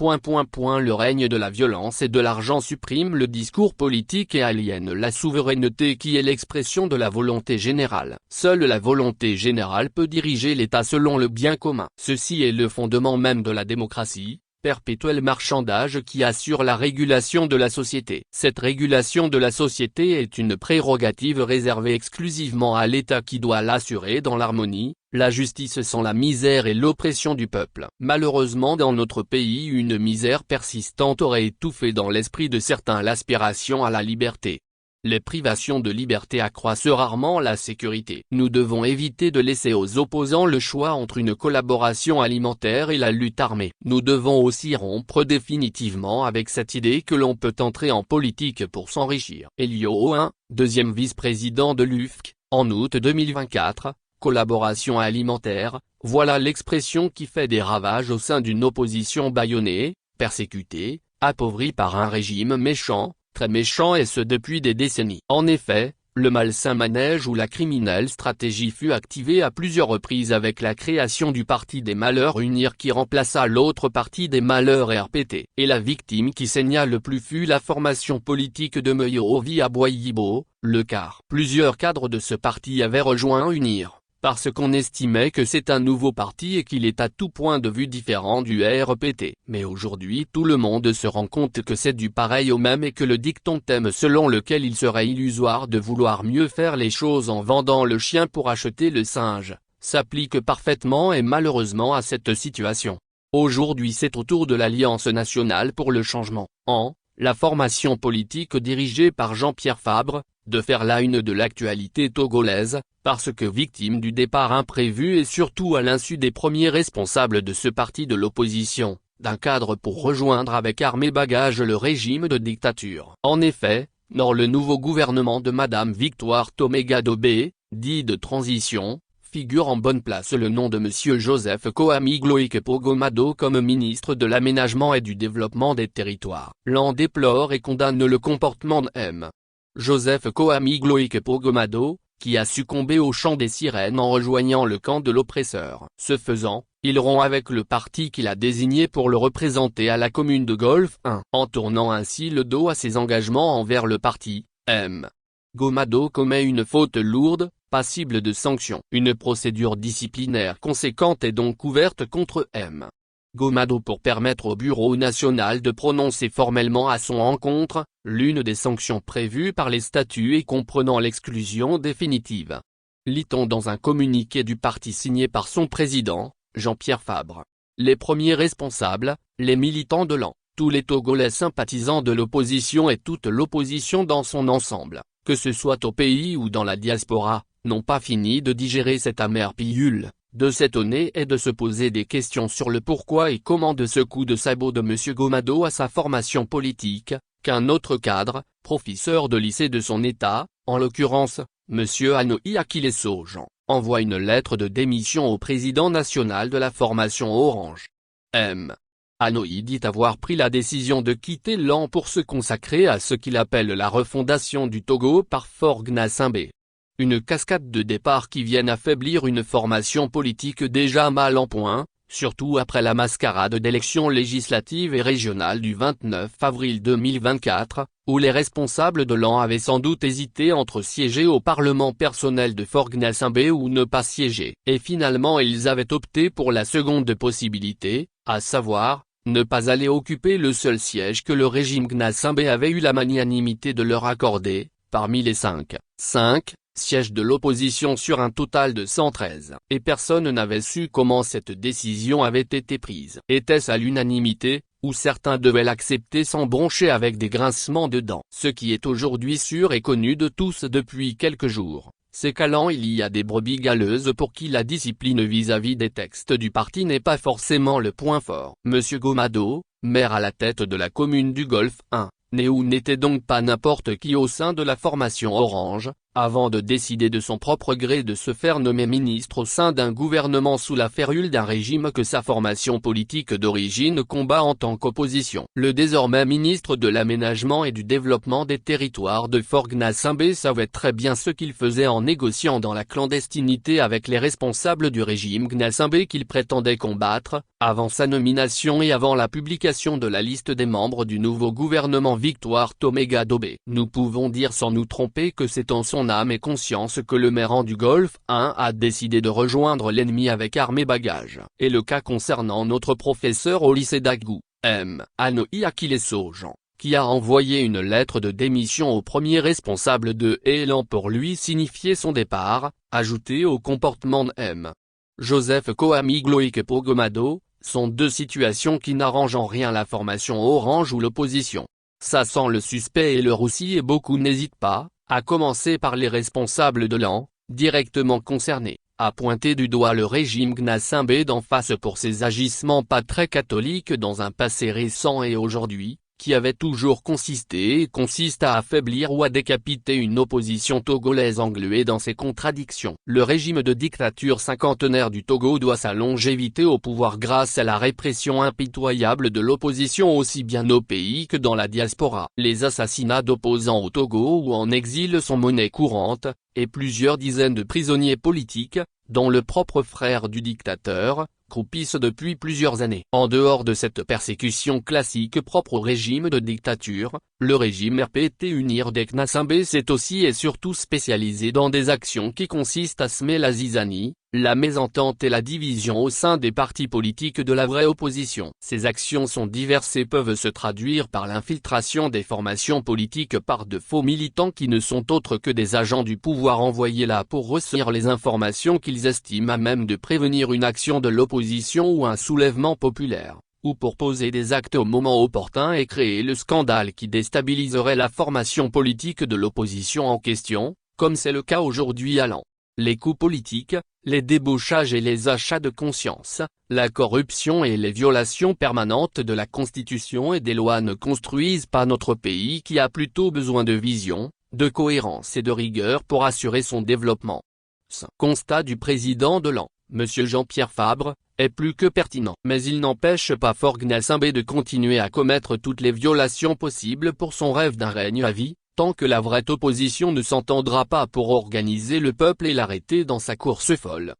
Le règne de la violence et de l'argent supprime le discours politique et aliène la souveraineté qui est l'expression de la volonté générale. Seule la volonté générale peut diriger l'État selon le bien commun. Ceci est le fondement même de la démocratie, perpétuel marchandage qui assure la régulation de la société. Cette régulation de la société est une prérogative réservée exclusivement à l'État qui doit l'assurer dans l'harmonie, la justice sans la misère et l'oppression du peuple. Malheureusement dans notre pays une misère persistante aurait étouffé dans l'esprit de certains l'aspiration à la liberté. Les privations de liberté accroissent rarement la sécurité. Nous devons éviter de laisser aux opposants le choix entre une collaboration alimentaire et la lutte armée. Nous devons aussi rompre définitivement avec cette idée que l'on peut entrer en politique pour s'enrichir. Elio Oin, deuxième vice-président de l'UFC, en août 2024, collaboration alimentaire, voilà l'expression qui fait des ravages au sein d'une opposition bâillonnée, persécutée, appauvrie par un régime méchant, très méchant et ce depuis des décennies. En effet, le malsain manège ou la criminelle stratégie fut activée à plusieurs reprises avec la création du Parti des Malheurs Unir qui remplaça l'autre Parti des Malheurs RPT. Et la victime qui saigna le plus fut la formation politique de Meyovi à Boyibo, le CAR. Plusieurs cadres de ce parti avaient rejoint Unir, parce qu'on estimait que c'est un nouveau parti et qu'il est à tout point de vue différent du RPT. Mais aujourd'hui tout le monde se rend compte que c'est du pareil au même et que le dicton-thème selon lequel il serait illusoire de vouloir mieux faire les choses en vendant le chien pour acheter le singe, s'applique parfaitement et malheureusement à cette situation. Aujourd'hui c'est au tour de l'Alliance nationale pour le changement, la formation politique dirigée par Jean-Pierre Fabre, de faire la une de l'actualité togolaise, parce que victime du départ imprévu et surtout à l'insu des premiers responsables de ce parti de l'opposition, d'un cadre pour rejoindre avec armes et bagages le régime de dictature. En effet, dans le nouveau gouvernement de Madame Victoire Tomé-Gadobé, dit de transition, figure en bonne place le nom de Monsieur Joseph Koami Gloïke Pogomado comme ministre de l'Aménagement et du Développement des Territoires. L'on déplore et condamne le comportement de M. Joseph Koami Gloïke Pogomado, qui a succombé au chant des sirènes en rejoignant le camp de l'oppresseur. Ce faisant, il rompt avec le parti qu'il a désigné pour le représenter à la commune de Golfe 1. En tournant ainsi le dos à ses engagements envers le parti, M. Gomado commet une faute lourde, passible de sanctions. Une procédure disciplinaire conséquente est donc ouverte contre M. Gomado pour permettre au Bureau national de prononcer formellement à son encontre, l'une des sanctions prévues par les statuts et comprenant l'exclusion définitive. Lit-on dans un communiqué du parti signé par son président, Jean-Pierre Fabre. Les premiers responsables, les militants de l'AN, tous les Togolais sympathisants de l'opposition et toute l'opposition dans son ensemble, que ce soit au pays ou dans la diaspora, n'ont pas fini de digérer cette amère pilule, de s'étonner et de se poser des questions sur le pourquoi et comment de ce coup de sabot de M. Gomado à sa formation politique, qu'un autre cadre, professeur de lycée de son état, en l'occurrence, M. Anoï Akileso-Jean, envoie une lettre de démission au président national de la formation Orange. M. Anoï dit avoir pris la décision de quitter l'AN pour se consacrer à ce qu'il appelle la refondation du Togo par Faure Gnassingbé. Une cascade de départs qui viennent affaiblir une formation politique déjà mal en point, surtout après la mascarade d'élections législatives et régionales du 29 avril 2024, où les responsables de l'AN avaient sans doute hésité entre siéger au Parlement personnel de Faure Gnassingbé ou ne pas siéger. Et finalement ils avaient opté pour la seconde possibilité, à savoir, ne pas aller occuper le seul siège que le régime Gnassingbé avait eu la magnanimité de leur accorder, parmi les 5 sièges de l'opposition sur un total de 113. Et personne n'avait su comment cette décision avait été prise. Était-ce à l'unanimité, ou certains devaient l'accepter sans broncher avec des grincements de dents? Ce qui est aujourd'hui sûr et connu de tous depuis quelques jours, c'est qu'à l'AN il y a des brebis galeuses pour qui la discipline vis-à-vis des textes du parti n'est pas forcément le point fort. Monsieur Gomado, maire à la tête de la commune du Golfe 1, n'est ou n'était donc pas n'importe qui au sein de la formation Orange, avant de décider de son propre gré de se faire nommer ministre au sein d'un gouvernement sous la férule d'un régime que sa formation politique d'origine combat en tant qu'opposition. Le désormais ministre de l'Aménagement et du Développement des Territoires de Faure Gnassingbé savait très bien ce qu'il faisait en négociant dans la clandestinité avec les responsables du régime Gnassingbé qu'il prétendait combattre, avant sa nomination et avant la publication de la liste des membres du nouveau gouvernement Victoire Toméga Dobé. Nous pouvons dire sans nous tromper que c'est en son âme et conscience que le maire du Golfe 1 a décidé de rejoindre l'ennemi avec armes et bagages. Et le cas concernant notre professeur au lycée d'Agou, M. Anoï Akileso-Jean, qui a envoyé une lettre de démission au premier responsable de Élan pour lui signifier son départ, ajouté au comportement de M. Joseph Coamigloïque Pogomado, sont deux situations qui n'arrangent en rien la formation Orange ou l'opposition. Ça sent le suspect et le roussi et beaucoup n'hésitent pas, à commencer par les responsables de l'AN, directement concernés, à pointer du doigt le régime Gnassingbé d'en face pour ses agissements pas très catholiques dans un passé récent et aujourd'hui, qui avait toujours consisté et consiste à affaiblir ou à décapiter une opposition togolaise engluée dans ses contradictions. Le régime de dictature cinquantenaire du Togo doit sa longévité au pouvoir grâce à la répression impitoyable de l'opposition aussi bien au pays que dans la diaspora. Les assassinats d'opposants au Togo ou en exil sont monnaie courante, et plusieurs dizaines de prisonniers politiques, dont le propre frère du dictateur, croupissent depuis plusieurs années. En dehors de cette persécution classique propre au régime de dictature, le régime RPT Unir des Gnassingbé s'est aussi et surtout spécialisé dans des actions qui consistent à semer la zizanie, la mésentente et la division au sein des partis politiques de la vraie opposition. Ces actions sont diverses et peuvent se traduire par l'infiltration des formations politiques par de faux militants qui ne sont autres que des agents du pouvoir envoyés là pour recevoir les informations qu'ils estiment à même de prévenir une action de l'opposition ou un soulèvement populaire, ou pour poser des actes au moment opportun et créer le scandale qui déstabiliserait la formation politique de l'opposition en question, comme c'est le cas aujourd'hui à l'AN. Les coups politiques, les débauchages et les achats de conscience, la corruption et les violations permanentes de la Constitution et des lois ne construisent pas notre pays qui a plutôt besoin de vision, de cohérence et de rigueur pour assurer son développement. Ce constat du président de l'AN, M. Jean-Pierre Fabre, est plus que pertinent. Mais il n'empêche pas Faure Gnassingbé de continuer à commettre toutes les violations possibles pour son rêve d'un règne à vie, tant que la vraie opposition ne s'entendra pas pour organiser le peuple et l'arrêter dans sa course folle.